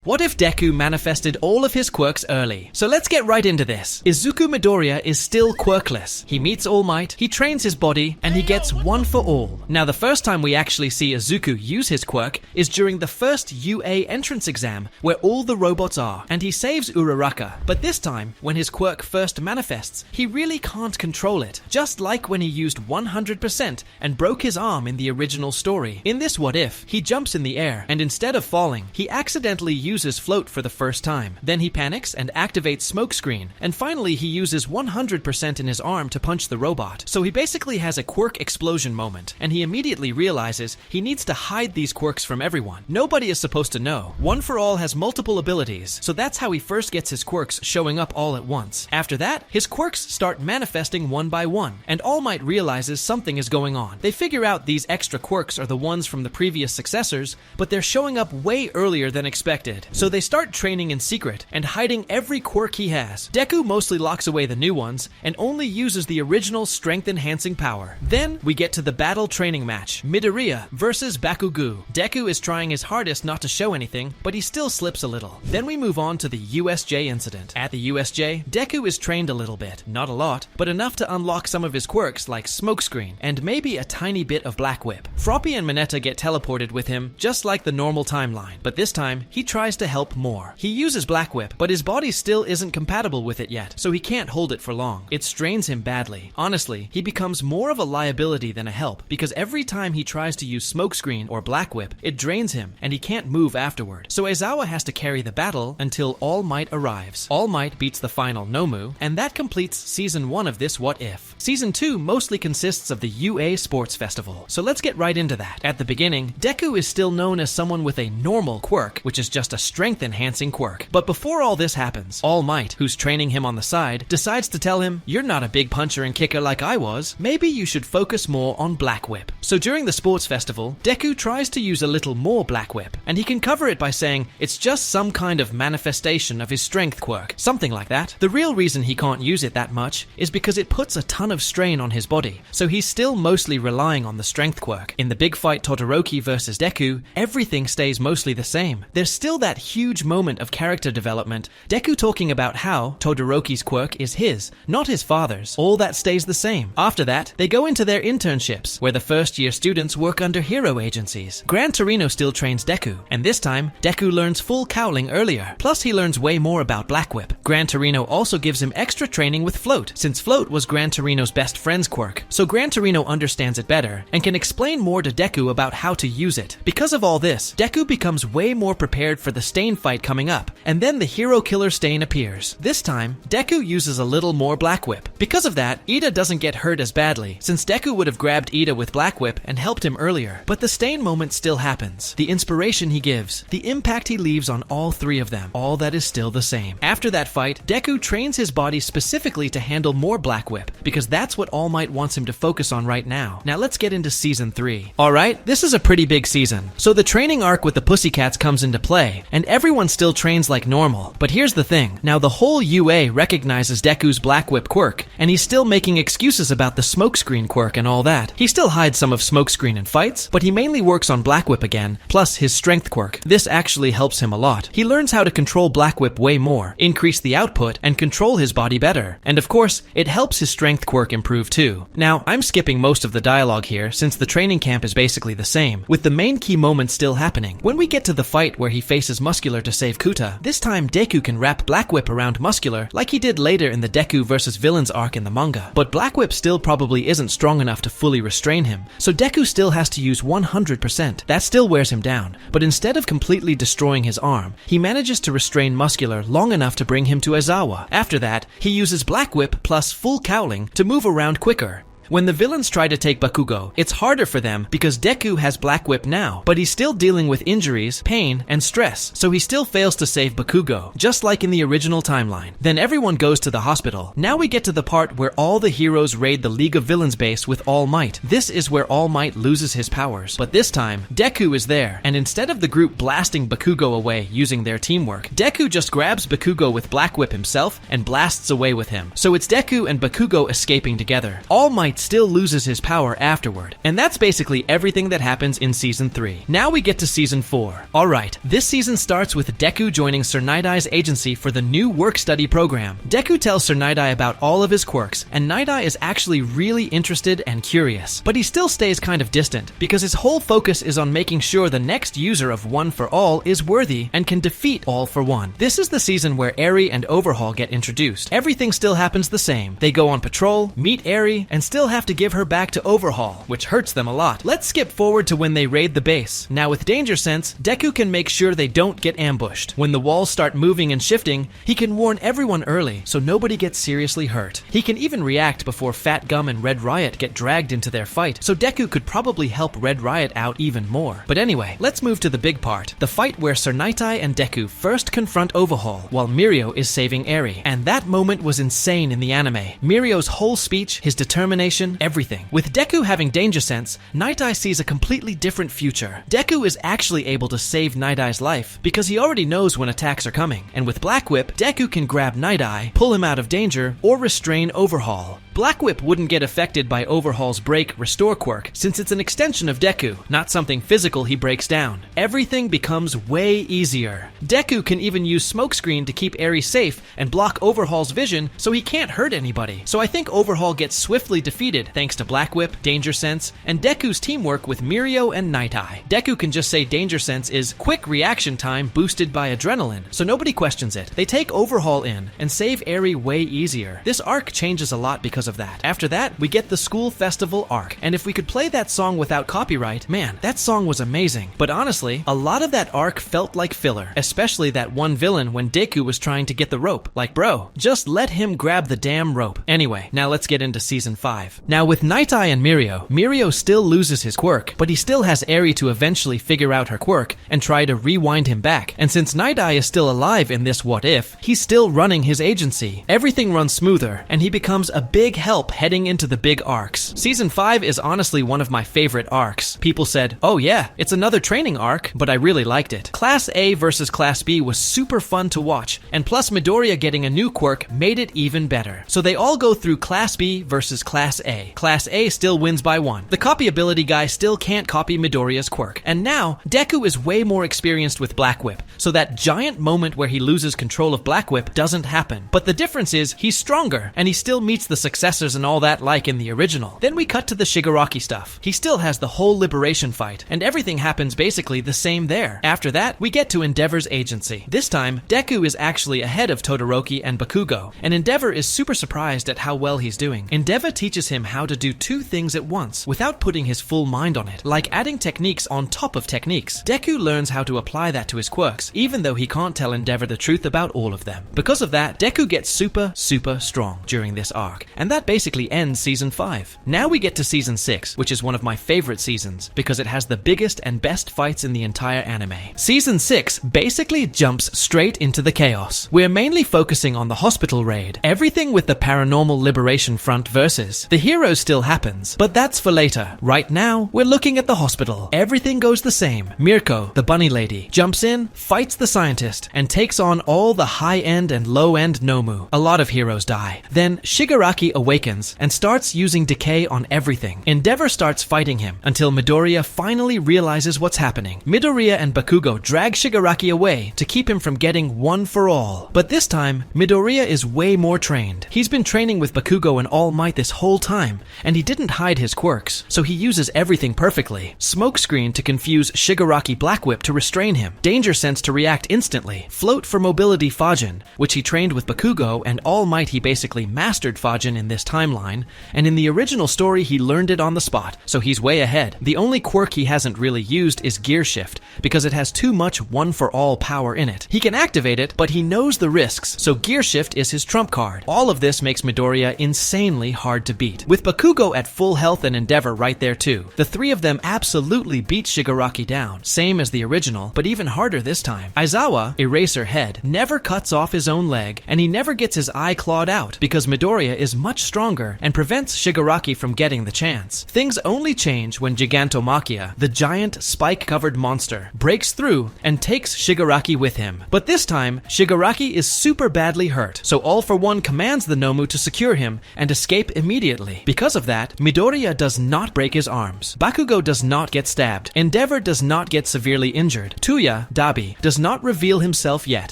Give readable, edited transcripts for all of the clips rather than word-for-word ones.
What if Deku manifested all of his quirks early? So let's get right into this. Izuku Midoriya is still quirkless. He meets All Might, he trains his body, and he gets one for all. Now the first time we actually see Izuku use his quirk is during the first UA entrance exam, where all the robots are, and he saves Uraraka. But this time, when his quirk first manifests, he really can't control it, just like when he used 100% and broke his arm in the original story. In this what if, he jumps in the air, and instead of falling, he accidentally uses float for the first time. Then he panics and activates smokescreen, and finally he uses 100% in his arm to punch the robot. So he basically has a quirk explosion moment, and he immediately realizes he needs to hide these quirks from everyone. Nobody is supposed to know. One for All has multiple abilities, so that's how he first gets his quirks showing up all at once. After that, his quirks start manifesting one by one, and All Might realizes something is going on. They figure out these extra quirks are the ones from the previous successors, but they're showing up way earlier than expected. So they start training in secret and hiding every quirk he has. Deku mostly locks away the new ones and only uses the original strength-enhancing power. Then we get to the battle training match, Midoriya versus Bakugo. Deku is trying his hardest not to show anything, but he still slips a little. Then we move on to the USJ incident. At the USJ, Deku is trained a little bit, not a lot, but enough to unlock some of his quirks like smokescreen and maybe a tiny bit of Black Whip. Froppy and Mineta get teleported with him just like the normal timeline, but this time he tries to help more. He uses Black Whip, but his body still isn't compatible with it yet, so he can't hold it for long. It strains him badly. Honestly, he becomes more of a liability than a help, because every time he tries to use smokescreen or Black Whip, it drains him and he can't move afterward. So Aizawa has to carry the battle until All Might arrives. All Might beats the final Nomu, and that completes Season 1 of this What If. Season 2 mostly consists of the UA Sports Festival, so let's get right into that. At the beginning, Deku is still known as someone with a normal quirk, which is just a strength-enhancing quirk. But before all this happens, All Might, who's training him on the side, decides to tell him, "You're not a big puncher and kicker like I was. Maybe you should focus more on Black Whip." So during the sports festival, Deku tries to use a little more Black Whip, and he can cover it by saying it's just some kind of manifestation of his strength quirk, something like that. The real reason he can't use it that much is because it puts a ton of strain on his body, so he's still mostly relying on the strength quirk. In the big fight Todoroki versus Deku, everything stays mostly the same. There's still that huge moment of character development, Deku talking about how Todoroki's quirk is his, not his father's. All that stays the same. After that, they go into their internships, where the first-year students work under hero agencies. Gran Torino still trains Deku, and this time, Deku learns full cowling earlier. Plus, he learns way more about Black Whip. Gran Torino also gives him extra training with Float, since Float was Gran Torino's best friend's quirk. So Gran Torino understands it better, and can explain more to Deku about how to use it. Because of all this, Deku becomes way more prepared for the Stain fight coming up, and then the hero killer Stain appears. This time, Deku uses a little more Black Whip. Because of that, Ida doesn't get hurt as badly, since Deku would have grabbed Ida with Black Whip and helped him earlier. But the Stain moment still happens. The inspiration he gives, the impact he leaves on all three of them, all that is still the same. After that fight, Deku trains his body specifically to handle more Black Whip, because that's what All Might wants him to focus on right now. Now let's get into Season 3. Alright, this is a pretty big season. So the training arc with the Pussycats comes into play, and everyone still trains like normal. But here's the thing. Now the whole UA recognizes Deku's Black Whip quirk, and he's still making excuses about the smokescreen quirk and all that. He still hides some of smokescreen in fights, but he mainly works on Black Whip again, plus his strength quirk. This actually helps him a lot. He learns how to control Black Whip way more, increase the output, and control his body better. And of course, it helps his strength quirk improve too. Now, I'm skipping most of the dialogue here, since the training camp is basically the same, with the main key moments still happening. When we get to the fight where he faces Muscular to save Kuta, this time Deku can wrap Black Whip around Muscular like he did later in the Deku vs Villains arc in the manga. But Black Whip still probably isn't strong enough to fully restrain him, so Deku still has to use 100%. That still wears him down, but instead of completely destroying his arm, he manages to restrain Muscular long enough to bring him to Aizawa. After that, he uses Black Whip plus full cowling to move around quicker. When the villains try to take Bakugo, it's harder for them because Deku has Black Whip now, but he's still dealing with injuries, pain, and stress, so he still fails to save Bakugo, just like in the original timeline. Then everyone goes to the hospital. Now we get to the part where all the heroes raid the League of Villains base with All Might. This is where All Might loses his powers, but this time, Deku is there, and instead of the group blasting Bakugo away using their teamwork, Deku just grabs Bakugo with Black Whip himself and blasts away with him. So it's Deku and Bakugo escaping together. All Might Might still loses his power afterward. And that's basically everything that happens in Season 3. Now we get to Season 4. Alright, this season starts with Deku joining Sir Night-Eye's agency for the new work-study program. Deku tells Sir Night-Eye about all of his quirks, and Night-Eye is actually really interested and curious. But he still stays kind of distant, because his whole focus is on making sure the next user of One for All is worthy and can defeat All for One. This is the season where Eri and Overhaul get introduced. Everything still happens the same. They go on patrol, meet Eri, and still have to give her back to Overhaul, which hurts them a lot. Let's skip forward to when they raid the base. Now with Danger Sense, Deku can make sure they don't get ambushed. When the walls start moving and shifting, he can warn everyone early so nobody gets seriously hurt. He can even react before Fat Gum and Red Riot get dragged into their fight, so Deku could probably help Red Riot out even more. But anyway, let's move to the big part. The fight where Sir Night-Eye and Deku first confront Overhaul while Mirio is saving Eri. And that moment was insane in the anime. Mirio's whole speech, his determination, everything. With Deku having Danger Sense, Night-Eye sees a completely different future. Deku is actually able to save Night-Eye's life because he already knows when attacks are coming. And with Black Whip, Deku can grab Night-Eye, pull him out of danger, or restrain Overhaul. Black Whip wouldn't get affected by Overhaul's Break Restore quirk since it's an extension of Deku, not something physical he breaks down. Everything becomes way easier. Deku can even use Smokescreen to keep Eri safe and block Overhaul's vision so he can't hurt anybody. So I think Overhaul gets swiftly defeated thanks to Black Whip, Danger Sense, and Deku's teamwork with Mirio and Night-Eye. Deku can just say Danger Sense is quick reaction time boosted by adrenaline, so nobody questions it. They take Overhaul in and save Eri way easier. This arc changes a lot because of that. After that, we get the school festival arc, and if we could play that song without copyright, man, that song was amazing. But honestly, a lot of that arc felt like filler, especially that one villain when Deku was trying to get the rope. Like, bro, just let him grab the damn rope. Anyway, now let's get into Season 5. Now with Night-Eye and Mirio still loses his quirk, but he still has Eri to eventually figure out her quirk and try to rewind him back. And since Night-Eye is still alive in this what if, he's still running his agency. Everything runs smoother, and he becomes a big help heading into the big arcs. Season 5 is honestly one of my favorite arcs. People said, oh yeah, it's another training arc, but I really liked it. Class A versus Class B was super fun to watch, and plus Midoriya getting a new quirk made it even better. So they all go through Class B versus Class A. Class A still wins by 1. The copy ability guy still can't copy Midoriya's quirk. And now, Deku is way more experienced with Black Whip, so that giant moment where he loses control of Black Whip doesn't happen. But the difference is, he's stronger, and he still meets the successors and all that like in the original. Then we cut to the Shigaraki stuff. He still has the whole liberation fight, and everything happens basically the same there. After that, we get to Endeavor's agency. This time, Deku is actually ahead of Todoroki and Bakugo, and Endeavor is super surprised at how well he's doing. Endeavor teaches him how to do 2 things at once without putting his full mind on it, like adding techniques on top of techniques. Deku learns how to apply that to his quirks, even though he can't tell Endeavor the truth about all of them. Because of that, Deku gets super strong during this arc, and that basically ends Season 5. Now we get to Season 6, which is one of my favorite seasons because it has the biggest and best fights in the entire anime. Season 6 basically jumps straight into the chaos. We're mainly focusing on the hospital raid. Everything with the Paranormal Liberation Front versus. The hero still happens, but that's for later. Right now, we're looking at the hospital. Everything goes the same. Mirko, the bunny lady, jumps in, fights the scientist, and takes on all the high-end and low-end Nomu. A lot of heroes die. Then Shigaraki awakens and starts using decay on everything. Endeavor starts fighting him until Midoriya finally realizes what's happening. Midoriya and Bakugo drag Shigaraki away to keep him from getting One for All. But this time, Midoriya is way more trained. He's been training with Bakugo and All Might this whole time, and he didn't hide his quirks, so he uses everything perfectly. Smokescreen to confuse Shigaraki Black Whip to restrain him. Danger Sense to react instantly. Float for mobility Fajin, which he trained with Bakugo, and All Might he basically mastered Fajin in this timeline, and in the original story he learned it on the spot, so he's way ahead. The only quirk he hasn't really used is Gear Shift, because it has too much One for All power in it. He can activate it, but he knows the risks, so Gear Shift is his trump card. All of this makes Midoriya insanely hard to beat. With Bakugo at full health and Endeavor right there too, the 3 of them absolutely beat Shigaraki down, same as the original, but even harder this time. Aizawa, Eraser Head, never cuts off his own leg, and he never gets his eye clawed out, because Midoriya is much much stronger and prevents Shigaraki from getting the chance. Things only change when Gigantomachia, the giant spike-covered monster, breaks through and takes Shigaraki with him. But this time, Shigaraki is super badly hurt, so All for One commands the Nomu to secure him and escape immediately. Because of that, Midoriya does not break his arms. Bakugo does not get stabbed. Endeavor does not get severely injured. Tuya, Dabi, does not reveal himself yet.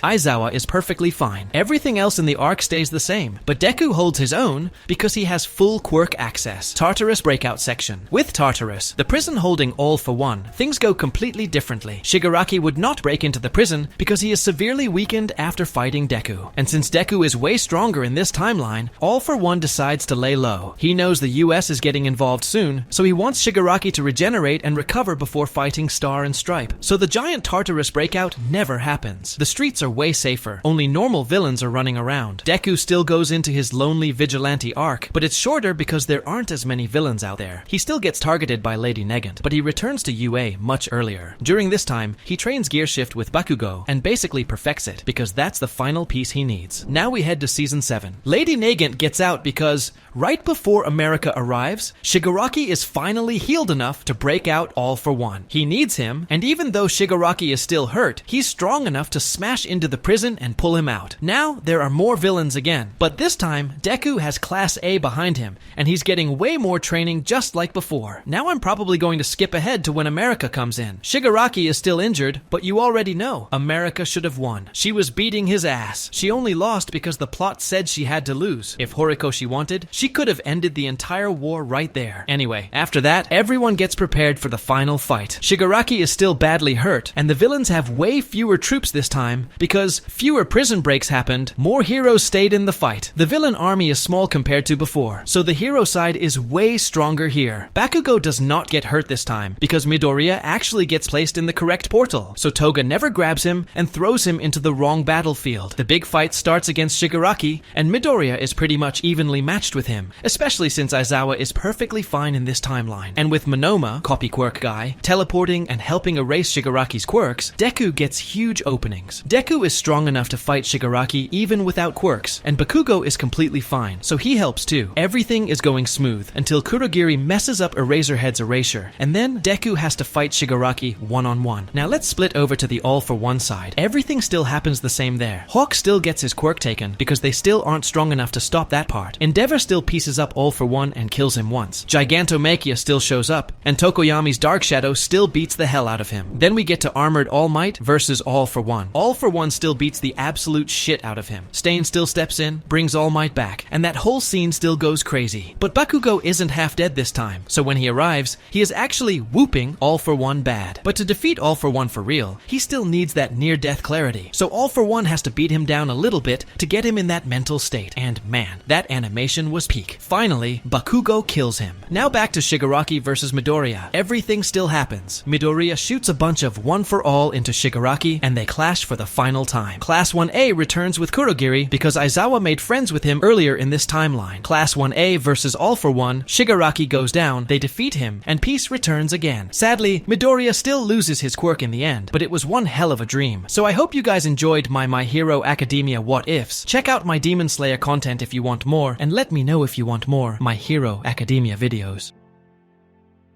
Aizawa is perfectly fine. Everything else in the arc stays the same, but Deku holds his own because he has full quirk access. Tartarus breakout section. With Tartarus, the prison holding All for One, things go completely differently. Shigaraki would not break into the prison because he is severely weakened after fighting Deku. And since Deku is way stronger in this timeline, All for One decides to lay low. He knows the US is getting involved soon, so he wants Shigaraki to regenerate and recover before fighting Star and Stripe. So the giant Tartarus breakout never happens. The streets are way safer. Only normal villains are running around. Deku still goes into his lonely vigilante arc, but it's shorter because there aren't as many villains out there. He still gets targeted by Lady Negant, but he returns to UA much earlier. During this time, he trains Gear Shift with Bakugo and basically perfects it because that's the final piece he needs. Now we head to Season 7. Lady Negant gets out because right before America arrives, Shigaraki is finally healed enough to break out All for One. He needs him, and even though Shigaraki is still hurt, he's strong enough to smash into the prison and pull him out. Now there are more villains again, but this time Deku has Class A behind him, and he's getting way more training just like before. Now I'm probably going to skip ahead to when America comes in. Shigaraki is still injured, but you already know, America should have won. She was beating his ass. She only lost because the plot said she had to lose. If Horikoshi wanted, she could have ended the entire war right there. Anyway, after that, everyone gets prepared for the final fight. Shigaraki is still badly hurt, and the villains have way fewer troops this time because fewer prison breaks happened, more heroes stayed in the fight. The villain army is small compared to before, so the hero side is way stronger here. Bakugo does not get hurt this time because Midoriya actually gets placed in the correct portal, so Toga never grabs him and throws him into the wrong battlefield. The big fight starts against Shigaraki, and Midoriya is pretty much evenly matched with him, especially since Aizawa is perfectly fine in this timeline. And with Monoma, copy quirk guy, teleporting and helping erase Shigaraki's quirks, Deku gets huge openings. Deku is strong enough to fight Shigaraki even without quirks, and Bakugo is completely fine, so he helps too. Everything is going smooth until Kurogiri messes up Eraserhead's erasure, and then Deku has to fight Shigaraki one-on-one. Now let's split over to the All for One side. Everything still happens the same there. Hawk still gets his quirk taken because they still aren't strong enough to stop that part. Endeavor still pieces up All for One and kills him once. Gigantomachia still shows up, and Tokoyami's Dark Shadow still beats the hell out of him. Then we get to Armored All Might versus All for One. All for One still beats the absolute shit out of him. Stain still steps in, brings All Might back, and that whole scene still goes crazy. But Bakugo isn't half dead this time, so when he arrives, he is actually whooping All for One bad. But to defeat All for One for real, he still needs that near-death clarity, so All for One has to beat him down a little bit to get him in that mental state. And man, that animation was peak. Finally, Bakugo kills him. Now back to Shigaraki versus Midoriya. Everything still happens. Midoriya shoots a bunch of One for All into Shigaraki, and they clash for the final time. Class 1A returns with Kurogiri because Aizawa made friends with him earlier in this timeline. Class 1A versus All for One, Shigaraki goes down, they defeat him, and peace returns again. Sadly, Midoriya still loses his quirk in the end, but it was one hell of a dream. So I hope you guys enjoyed My Hero Academia What Ifs. Check out my Demon Slayer content if you want more, and let me know if you want more My Hero Academia videos.